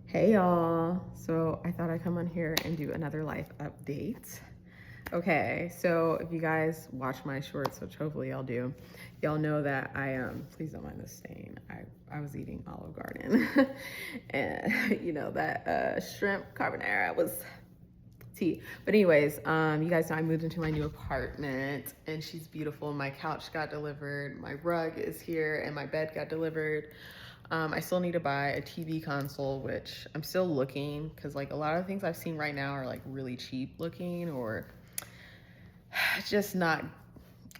Hey y'all. So I thought I'd come on here and do another life update. Okay, so if you guys watch my shorts, which hopefully y'all do, y'all know that please don't mind the stain. I was eating Olive Garden and that shrimp carbonara was tea. But anyways, you guys know I moved into my new apartment and she's beautiful. My couch got delivered, my rug is here, and my bed got delivered. I still need to buy a TV console, which I'm still looking because like a lot of things I've seen right now are like really cheap looking or just not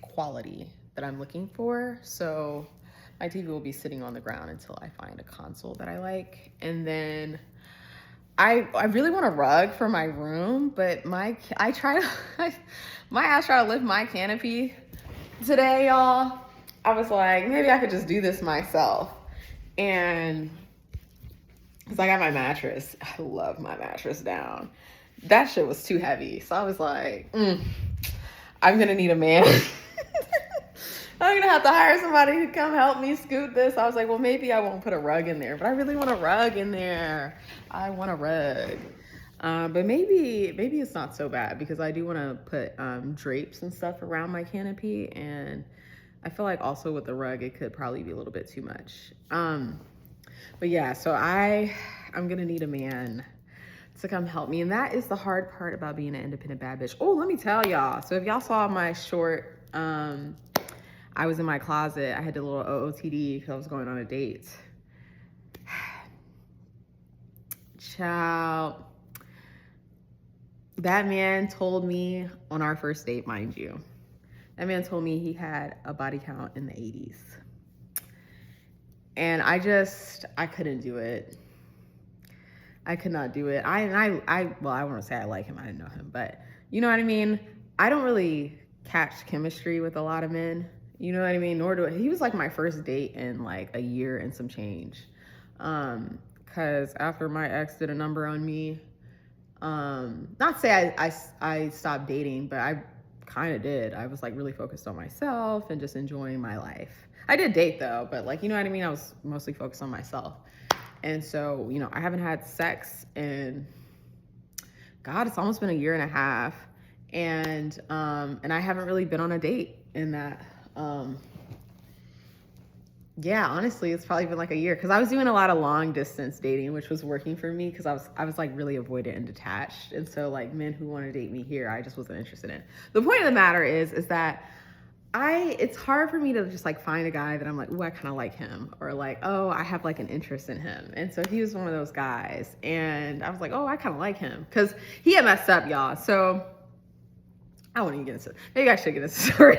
quality that I'm looking for. So my TV will be sitting on the ground until I find a console that I like. And then I really want a rug for my room, but my ass tried to lift my canopy today, y'all. I was like, maybe I could just do this myself. And because I got my mattress, I love my mattress down. That shit was too heavy. So I was like, I'm gonna need a man. I'm gonna have to hire somebody to come help me scoot this. I was like, well, maybe I won't put a rug in there, but I really want a rug in there. I want a rug. But maybe it's not so bad because I do want to put drapes and stuff around my canopy, and I feel like also with the rug it could probably be a little bit too much. But yeah, so I'm gonna need a man to come help me, and that is the hard part about being an independent bad bitch. Oh, let me tell y'all. So if y'all saw my short, I was in my closet. I had a little OOTD because I was going on a date. Child. That man told me on our first date, mind you, that man told me he had a body count in the 80s. And I couldn't do it. I could not do it. I want to say I like him. I didn't know him, but you know what I mean? I don't really catch chemistry with a lot of men. You know what I mean? He was like my first date in like a year and some change. Cause after my ex did a number on me, not say I stopped dating, but I kind of did. I was like really focused on myself and just enjoying my life. I did date though, but like, you know what I mean? I was mostly focused on myself. And so, I haven't had sex in, God, it's almost been a year and a half. And I haven't really been on a date in that. Yeah, honestly, it's probably been like a year because I was doing a lot of long distance dating, which was working for me because I was like really avoidant and detached. And so like men who want to date me here, I just wasn't interested in. The point of the matter is that it's hard for me to just like find a guy that I'm like, oh, I kind of like him, or like, oh, I have like an interest in him. And so he was one of those guys, and I was like, oh, I kind of like him because he had messed up, y'all. So I won't even get into it. Maybe I should get into the story.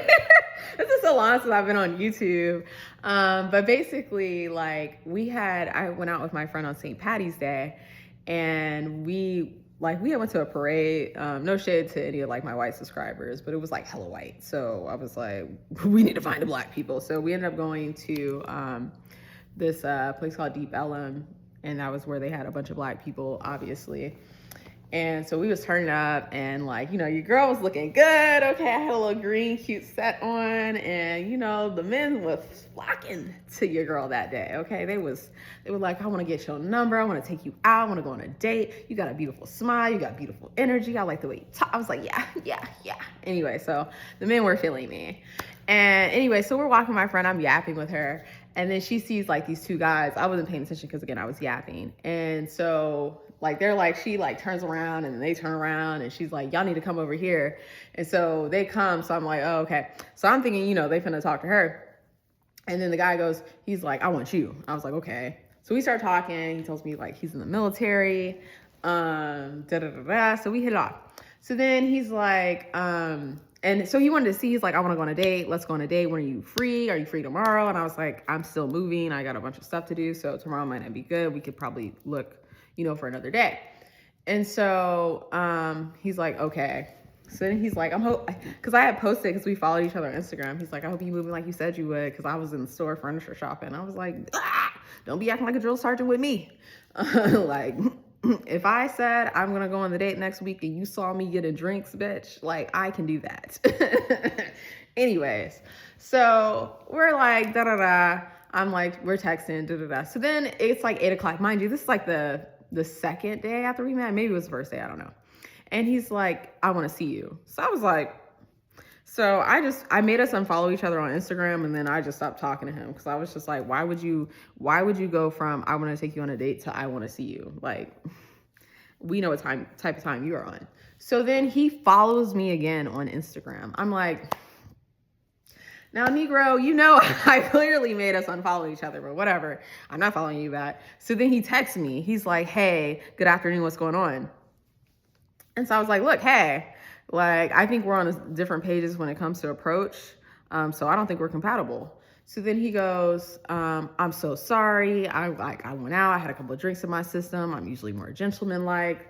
This is so long since I've been on YouTube. But basically, like I went out with my friend on St. Patty's Day, and we had went to a parade. No shade to any of like my white subscribers, but it was like hella white. So I was like, we need to find the black people. So we ended up going to this place called Deep Ellum, and that was where they had a bunch of black people, obviously. And so we was turning up, and like, your girl was looking good. Okay, I had a little green cute set on, and the men was flocking to your girl that day. Okay, they were like, I want to get your number, I want to take you out, I want to go on a date. You got a beautiful smile, you got beautiful energy, I like the way you talk. I was like, yeah. Anyway, so the men were feeling me. And anyway, so we're walking with my friend, I'm yapping with her, and then she sees like these two guys. I wasn't paying attention because again, I was yapping. And so like she like turns around and they turn around and she's like, y'all need to come over here. And so they come. So I'm like, oh, okay. So I'm thinking, they finna talk to her. And then the guy goes, he's like, I want you. I was like, okay. So we start talking. He tells me like he's in the military. So we hit it off. So then he's like, and so he wanted to see, he's like, I want to go on a date. Let's go on a date. When are you free? Are you free tomorrow? And I was like, I'm still moving. I got a bunch of stuff to do. So tomorrow might not be good. We could probably look, for another day. And so he's like, okay. So then he's like, because I had posted, because we followed each other on Instagram. He's like, I hope you moving like you said you would, because I was in the store furniture shopping. I was like, don't be acting like a drill sergeant with me. Like, if I said I'm going to go on the date next week and you saw me getting drinks, bitch, like I can do that. Anyways, so we're like, I'm like, we're texting, So then it's like 8 o'clock. Mind you, this is like the the second day after we met, maybe it was the first day, I don't know. And he's like, I want to see you. So I was like, so I made us unfollow each other on Instagram, and then I just stopped talking to him because I was just like, why would you go from I want to take you on a date to I want to see you? Like, we know what type of time you are on. So then he follows me again on Instagram. I'm like, now, Negro, you know, I clearly made us unfollow each other, but whatever. I'm not following you back. So then he texts me. He's like, hey, good afternoon. What's going on? And so I was like, look, hey, like, I think we're on different pages when it comes to approach. So I don't think we're compatible. So then he goes, I'm so sorry. I went out, I had a couple of drinks in my system. I'm usually more gentleman-like,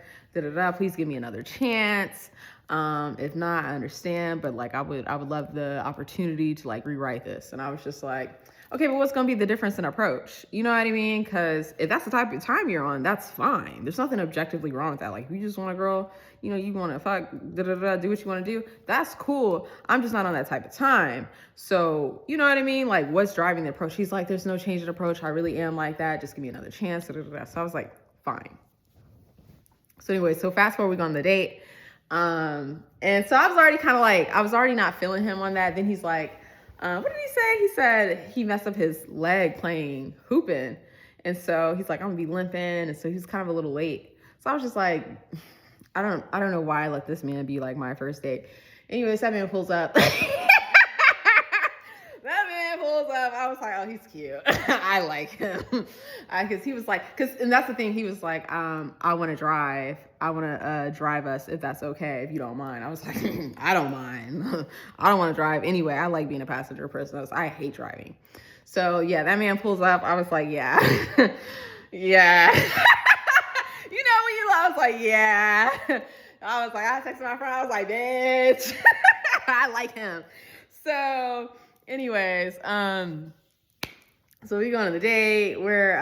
please give me another chance. If not, I understand, but like, I would love the opportunity to like rewrite this. And I was just like, okay, but what's going to be the difference in approach? You know what I mean? Because if that's the type of time you're on, that's fine. There's nothing objectively wrong with that. Like, if you just want a girl, you know, you want to fuck, do what you want to do, that's cool. I'm just not on that type of time. So, you know what I mean? Like, what's driving the approach? He's like, there's no change in approach. I really am like that. Just give me another chance. So I was like, fine. So anyway, so fast forward, we go on the date. And so I was already kind of like, I was already not feeling him on that. Then he's like, what did he say? He said he messed up his leg playing hooping. And so he's like, I'm gonna be limping. And so he's kind of a little late. So I was just like, I don't know why I let this man be like my first date. Anyways, that man pulls up. I was like, oh, he's cute. I like him. Cause he was like, and that's the thing. He was like, I want to drive us if that's okay, if you don't mind. I was like, I don't mind. I don't want to drive anyway. I like being a passenger person. I hate driving. So yeah, that man pulls up. I was like, yeah, yeah. You know when you, I was like, yeah. I texted my friend. I was like, bitch, I like him. So anyways, so we go on the date. We're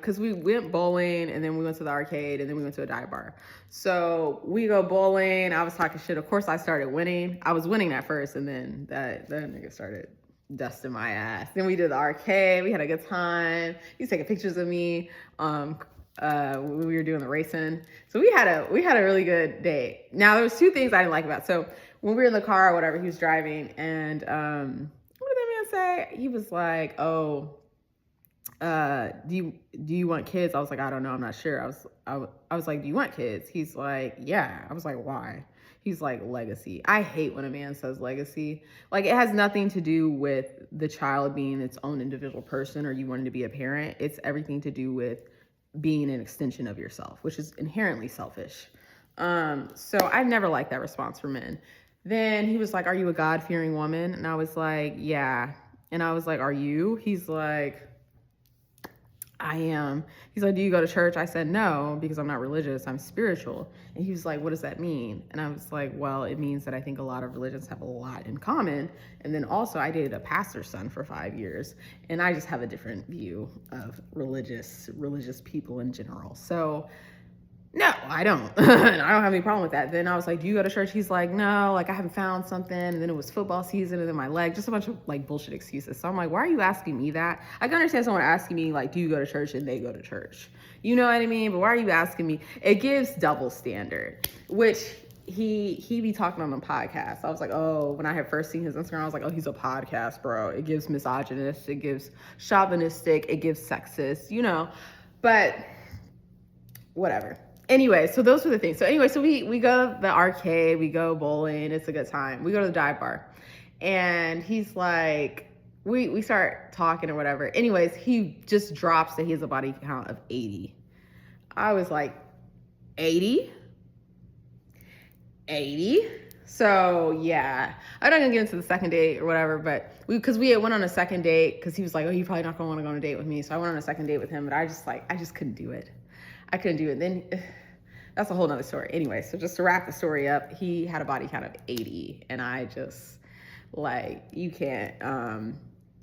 cause we went bowling and then we went to the arcade and then we went to a dive bar. So we go bowling. I was talking shit. Of course I started winning. I was winning at first and then that nigga started dusting my ass. Then we did the arcade. We had a good time. He's taking pictures of me. We were doing the racing. So we had a really good day. Now there was two things I didn't like about it. So when we were in the car or whatever, he was driving and what did that man say? He was like, oh, do you want kids? I was like, I don't know, I'm not sure. I was like, do you want kids? He's like, yeah. I was like, why? He's like, legacy. I hate when a man says legacy. Like, it has nothing to do with the child being its own individual person or you wanting to be a parent. It's everything to do with being an extension of yourself, which is inherently selfish. So I never liked that response from men. Then he was like, are you a God-fearing woman? And I was like, yeah. And I was like, are you? He's like, I am. He's like, do you go to church? I said, no, because I'm not religious. I'm spiritual. And he was like, what does that mean? And I was like, well, it means that I think a lot of religions have a lot in common. And then also I dated a pastor's son for 5 years. And I just have a different view of religious people in general. So no, I don't. And I don't have any problem with that. Then I was like, do you go to church? He's like, no, like I haven't found something. And then it was football season and then my leg, just a bunch of like bullshit excuses. So I'm like, why are you asking me that? I can understand someone asking me like, do you go to church? And they go to church. You know what I mean? But why are you asking me? It gives double standard, which he be talking on the podcast. I was like, oh, when I had first seen his Instagram, I was like, oh, he's a podcast, bro. It gives misogynist, it gives chauvinistic, it gives sexist, you know, but whatever. Anyway, so those were the things. So anyway, so we go to the arcade, we go bowling, it's a good time. We go to the dive bar and he's like, we start talking or whatever. Anyways, he just drops that he has a body count of 80. I was like, 80? 80? So yeah, I'm not gonna get into the second date or whatever, but because we went on a second date because he was like, oh, you're probably not gonna want to go on a date with me. So I went on a second date with him, but I just couldn't do it. I couldn't do it. Then that's a whole nother story. Anyway, so just to wrap the story up, he had a body count of 80 and I just like, you can't,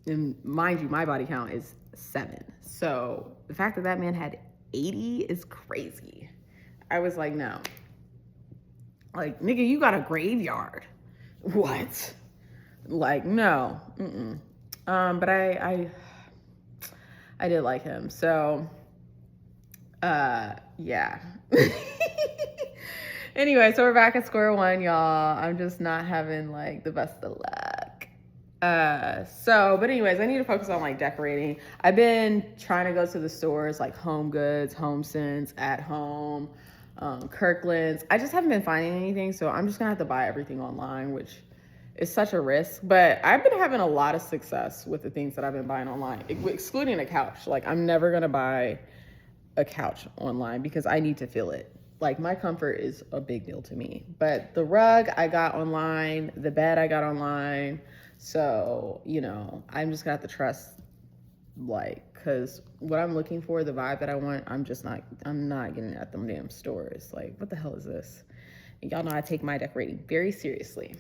and mind you, my body count is 7. So the fact that man had 80 is crazy. I was like, no, like, nigga, you got a graveyard. What? Like, no. But I did like him. So, Yeah. Anyway, so we're back at square one, y'all. I'm just not having like the best of luck. But anyways, I need to focus on like decorating. I've been trying to go to the stores like Home Goods, HomeSense, At Home, Kirkland's. I just haven't been finding anything, so I'm just gonna have to buy everything online, which is such a risk. But I've been having a lot of success with the things that I've been buying online, excluding a couch. Like I'm never gonna buy a couch online because I need to feel it. Like my comfort is a big deal to me. But the rug I got online, the bed I got online. So, you know, I'm just gonna have to trust, like, cause what I'm looking for, the vibe that I want, I'm not getting it at them damn stores. Like, what the hell is this? And y'all know I take my decorating very seriously.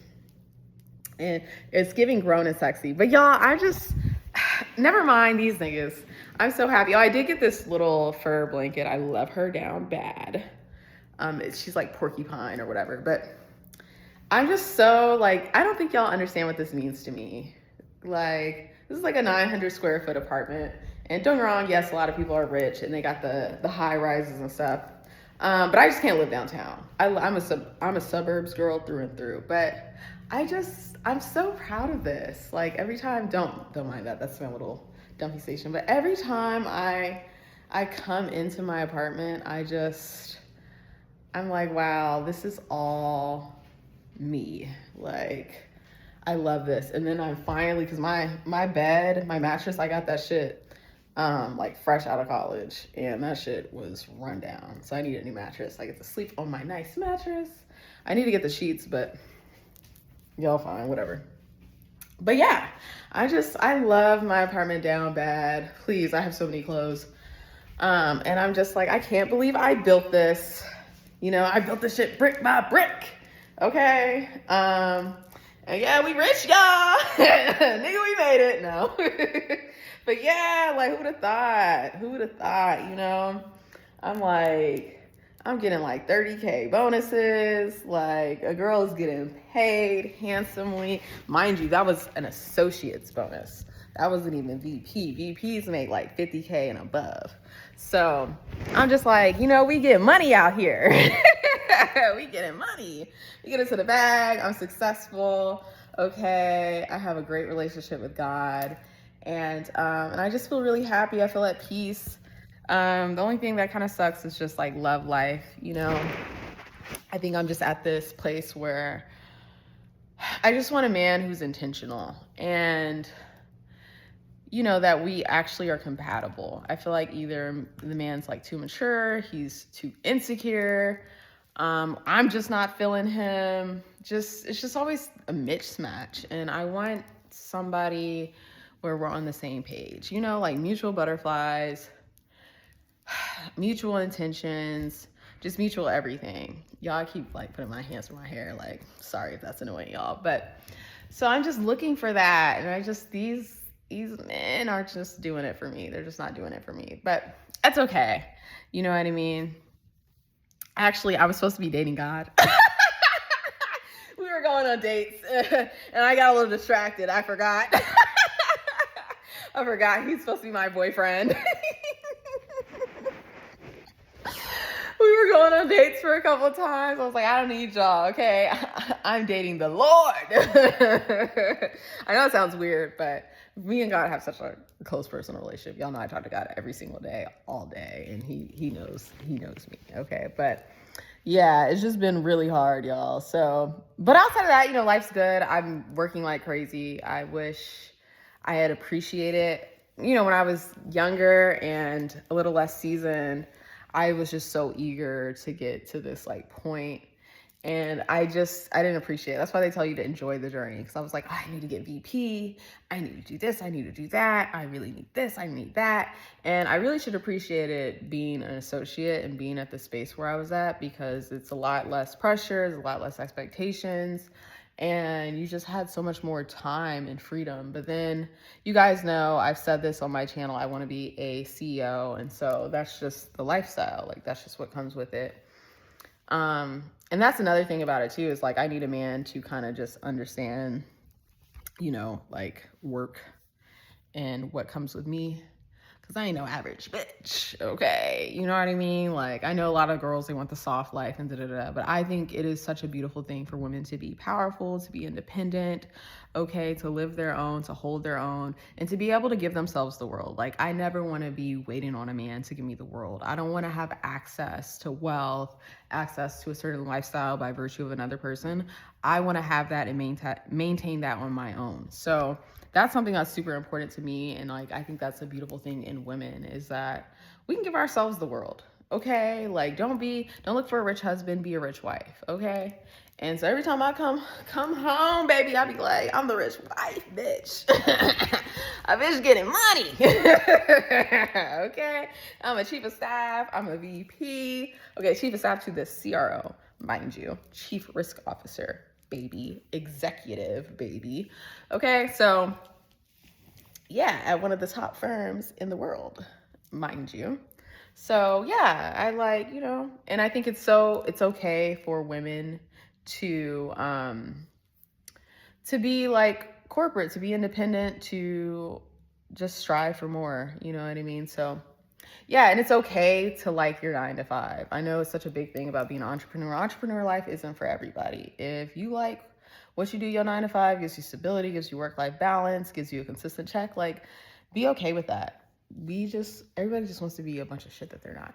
And it's giving grown and sexy. But y'all, I just, never mind these niggas. I'm so happy. Oh, I did get this little fur blanket. I love her down bad. She's like porcupine or whatever. But I'm just so like, I don't think y'all understand what this means to me. Like, this is like a 900 square foot apartment. And don't get me wrong, yes, a lot of people are rich and they got the high rises and stuff. But I just can't live downtown. I'm a suburbs girl through and through. But I'm so proud of this. Like every time, don't mind that. That's my little dumpy station. But every time I come into my apartment, I'm like, wow, this is all me. Like, I love this. And then I'm finally, cause my bed, my mattress, I got that shit like fresh out of college, and that shit was run down. So I need a new mattress. I get to sleep on my nice mattress. I need to get the sheets, but y'all fine, whatever. But yeah, I love my apartment down bad. Please, I have so many clothes. And I'm just like, I can't believe I built this. You know, I built this shit brick by brick. Okay. And yeah, we rich, y'all. Nigga, we made it. No. But yeah, like, who would have thought, you know? I'm getting like 30K bonuses. Like, a girl is getting paid handsomely. Mind you, that was an associate's bonus. That wasn't even VP. VPs make like 50K and above. So I'm just like, you know, we get money out here. We getting money. We get into the bag. I'm successful. Okay. I have a great relationship with God. And I just feel really happy. I feel at peace. The only thing that kind of sucks is just like love life, you know. I think I'm just at this place where I just want a man who's intentional and, you know, that we actually are compatible. I feel like either the man's like too mature, he's too insecure, I'm just not feeling him. It's just always a mismatch. And I want somebody where we're on the same page, you know, like mutual butterflies, mutual intentions, just mutual everything. Y'all, I keep like putting my hands through my hair. Like, sorry if that's annoying y'all, but so I'm just looking for that. And these men aren't just doing it for me. They're just not doing it for me, but that's okay. You know what I mean? Actually, I was supposed to be dating God. We were going on dates and I got a little distracted. I forgot. I forgot he's supposed to be my boyfriend. We were going on dates for a couple of times. I was like, I don't need y'all, okay? I'm dating the Lord. I know it sounds weird, but me and God have such a close personal relationship. Y'all know I talk to God every single day, all day, and he knows me, okay? But yeah, it's just been really hard, y'all. So, but outside of that, you know, life's good. I'm working like crazy. I wish I had appreciated, you know, when I was younger and a little less seasoned, I was just so eager to get to this like point. And I didn't appreciate it. That's why they tell you to enjoy the journey. Because I was like, oh, I need to get VP. I need to do this. I need to do that. I really need this. I need that. And I really should appreciate it being an associate and being at the space where I was at, because it's a lot less pressure, there's a lot less expectations, and you just had so much more time and freedom. But then you guys know, I've said this on my channel, I want to be a CEO. And so that's just the lifestyle. Like, that's just what comes with it. And that's another thing about it too, is like, I need a man to kind of just understand, you know, like work and what comes with me. Cause I ain't no average bitch, okay? You know what I mean? Like, I know a lot of girls, they want the soft life and da-da-da, but I think it is such a beautiful thing for women to be powerful, to be independent, okay, to live their own, to hold their own, and to be able to give themselves the world. Like, I never wanna be waiting on a man to give me the world. I don't wanna have access to wealth, access to a certain lifestyle by virtue of another person. I wanna have that and maintain that on my own. So, that's something that's super important to me. And like, I think that's a beautiful thing in women is that we can give ourselves the world. Okay. Like, don't look for a rich husband, be a rich wife. Okay. And so every time I come home, baby, I be like, I'm the rich wife, bitch. A bitch getting money. Okay. I'm a chief of staff. I'm a VP. Okay. Chief of staff to the CRO, mind you, chief risk officer. Baby, executive, baby. Okay, so yeah, at one of the top firms in the world, mind you. So yeah, I like, and I think it's okay for women to be like corporate, to be independent, to just strive for more, you know what I mean? So yeah, and it's okay to like your 9 to 5. I know it's such a big thing about being an entrepreneur. Entrepreneur life isn't for everybody. If you like what you do, your 9 to 5 gives you stability, gives you work-life balance, gives you a consistent check, like, be okay with that. Everybody just wants to be a bunch of shit that they're not.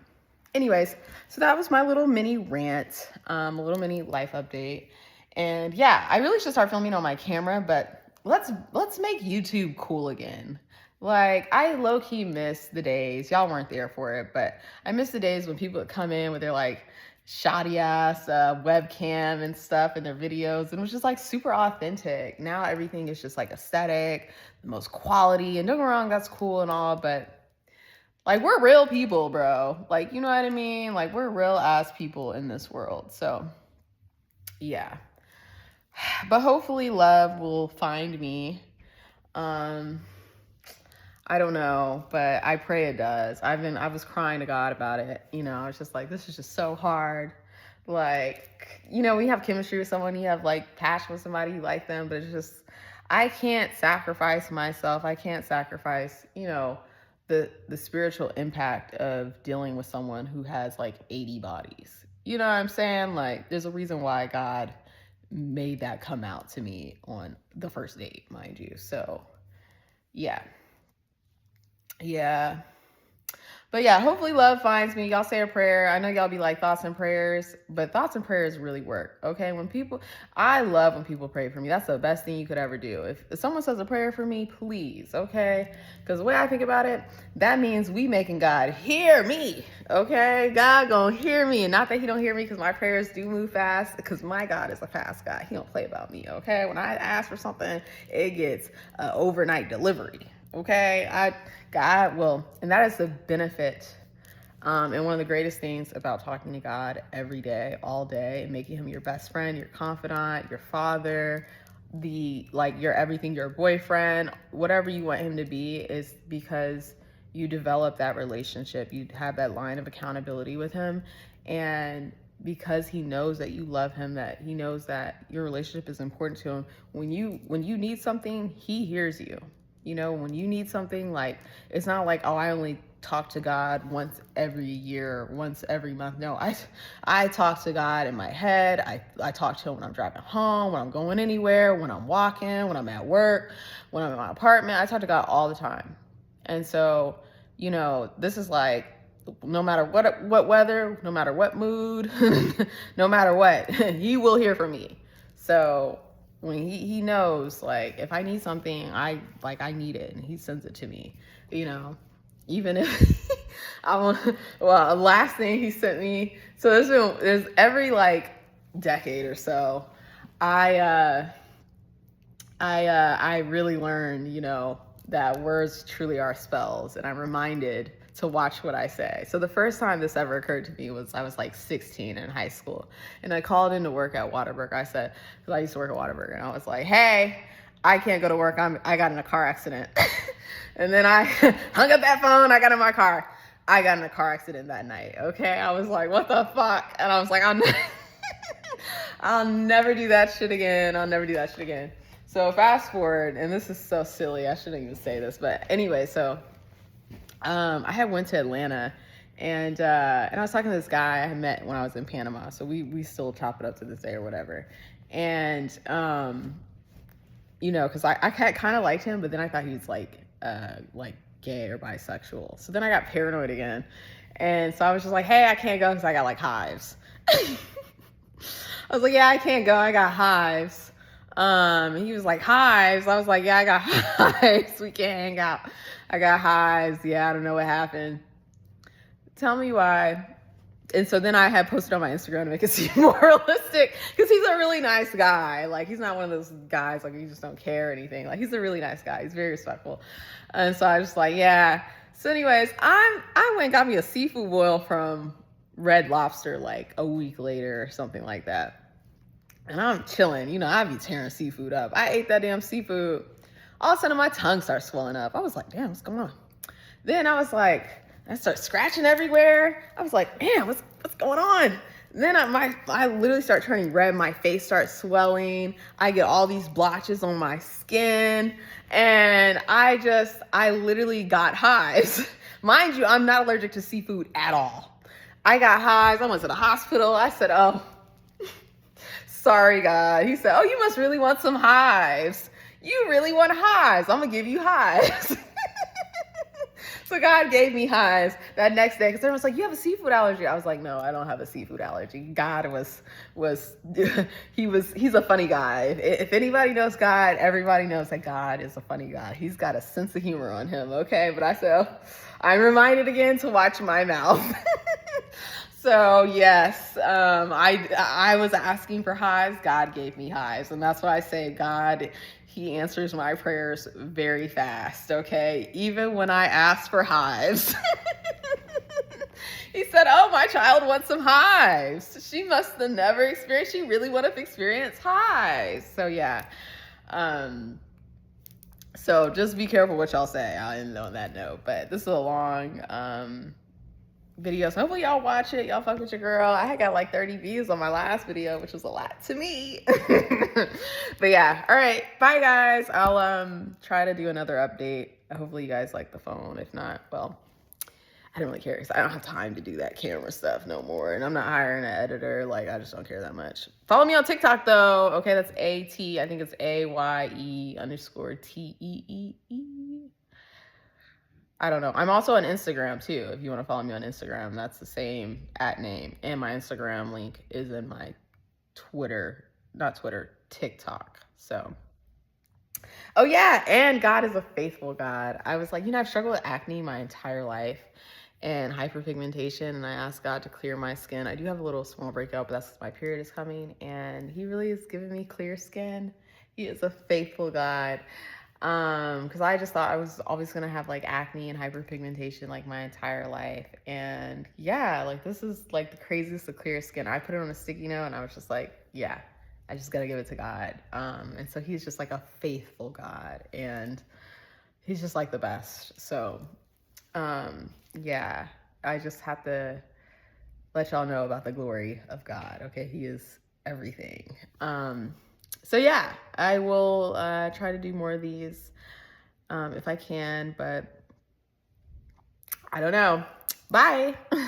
Anyways, so that was my little mini rant, a little mini life update. And yeah, I really should start filming on my camera, but let's make YouTube cool again. Like, I low-key miss the days, y'all weren't there for it, but I miss the days when people would come in with their like shoddy ass webcam and stuff in their videos, and it was just like super authentic. Now everything is just like aesthetic, the most quality, and don't get me wrong, that's cool and all, but like, we're real people, bro. Like, you know what I mean? Like, we're real ass people in this world. So yeah, but hopefully love will find me. I don't know, but I pray it does. I was crying to God about it. I was just like, this is just so hard. Like, when you have chemistry with someone, you have like passion with somebody, you like them, but it's just, I can't sacrifice myself. I can't sacrifice, the spiritual impact of dealing with someone who has like 80 bodies. You know what I'm saying? Like, there's a reason why God made that come out to me on the first date, mind you. So yeah. But yeah, hopefully love finds me. Y'all say a prayer. I know y'all be like thoughts and prayers, but thoughts and prayers really work. Okay. I love when people pray for me. That's the best thing you could ever do. If someone says a prayer for me, please. Okay. Because the way I think about it, that means we making God hear me. Okay. God gonna hear me. And not that he don't hear me, because my prayers do move fast, because my God is a fast God. He don't play about me. Okay. When I ask for something, it gets overnight delivery. Okay, God will, and that is the benefit, and one of the greatest things about talking to God every day, all day, and making him your best friend, your confidant, your father, your everything, your boyfriend, whatever you want him to be, is because you develop that relationship. You have that line of accountability with him, and because he knows that you love him, that he knows that your relationship is important to him. When you need something, he hears you. When you need something, like, it's not like, oh, I only talk to God once every year, once every month. No, I talk to God in my head. I talk to him when I'm driving home, when I'm going anywhere, when I'm walking, when I'm at work, when I'm in my apartment. I talk to God all the time. And so, this is like, no matter what weather, no matter what mood, no matter what, he will hear from me. So when he knows, like, if I need something, I need it, and he sends it to me, even if last thing he sent me, so there's every like decade or so, I really learned, that words truly are spells, and I'm reminded to watch what I say. So the first time this ever occurred to me was I was like 16 in high school, and I called into work at Whataburger. I said, because I used to work at Whataburger, and I was like, hey, I can't go to work. I got in a car accident. And then I hung up that phone. I got in my car. I got in a car accident that night. Okay. I was like, what the fuck? And I was like, I'll never do that shit again. I'll never do that shit again. So fast forward, and this is so silly. I shouldn't even say this, but anyway, so I had went to Atlanta, and I was talking to this guy I had met when I was in Panama. So we still chop it up to this day or whatever. And you know, because I kind of liked him, but then I thought he was like gay or bisexual. So then I got paranoid again, and so I was just like, hey, I can't go because I got like hives. I was like, yeah, I can't go, I got hives. And he was like, hives? I was like, yeah, I got hives. We can't hang out. I got hives. Yeah, I don't know what happened. Tell me why. And so then I had posted on my Instagram to make it seem more realistic, because he's a really nice guy. Like, he's not one of those guys, like, you just don't care or anything. Like, he's a really nice guy. He's very respectful. And so I was just like, yeah. So anyways, I went and got me a seafood boil from Red Lobster like a week later or something like that. And I'm chilling. You know, I be tearing seafood up. I ate that damn seafood. All of a sudden, my tongue starts swelling up. I was like, damn, what's going on? Then I was like, I start scratching everywhere. I was like, man, what's going on? And then I literally start turning red. My face starts swelling. I get all these blotches on my skin. And I literally got hives. Mind you, I'm not allergic to seafood at all. I got hives. I went to the hospital. I said, oh, sorry, God. He said, oh, you must really want some hives. You really want hives. I'm going to give you hives. So God gave me hives that next day, because everyone was like, you have a seafood allergy. I was like, no, I don't have a seafood allergy. God he's a funny guy. If anybody knows God, everybody knows that God is a funny guy. He's got a sense of humor on him, okay? But I said, I'm reminded again to watch my mouth. So yes, I was asking for hives. God gave me hives. And that's why I say God, he answers my prayers very fast, okay? Even when I ask for hives. He said, oh, my child wants some hives. She must have never experienced, she really would have experienced hives. So yeah. So just be careful what y'all say. I'll end on that note. But this is a long video, so hopefully y'all watch it. Y'all fuck with your girl. I got like 30 views on my last video, which was a lot to me. But yeah, all right, bye guys. I'll try to do another update. Hopefully you guys like the phone. If not, well, I don't really care, because I don't have time to do that camera stuff no more, and I'm not hiring an editor. Like, I just don't care that much. Follow me on TikTok though. Okay, that's I think it's AYE_TEEE. I don't know. I'm also on Instagram too. If you want to follow me on Instagram, that's the same @name. And my Instagram link is in my TikTok. So, oh yeah. And God is a faithful God. I was like, you know, I've struggled with acne my entire life and hyperpigmentation. And I asked God to clear my skin. I do have a little small breakout, but that's because my period is coming. And he really is giving me clear skin. He is a faithful God. Because I just thought I was always gonna have like acne and hyperpigmentation like my entire life. And yeah, like this is like the craziest of clear skin. I put it on a sticky note and I was just like, yeah, I just gotta give it to God. And so he's just like a faithful God, and he's just like the best. So yeah, I just have to let y'all know about the glory of God. Okay, he is everything. So yeah, I will try to do more of these if I can, but I don't know. Bye.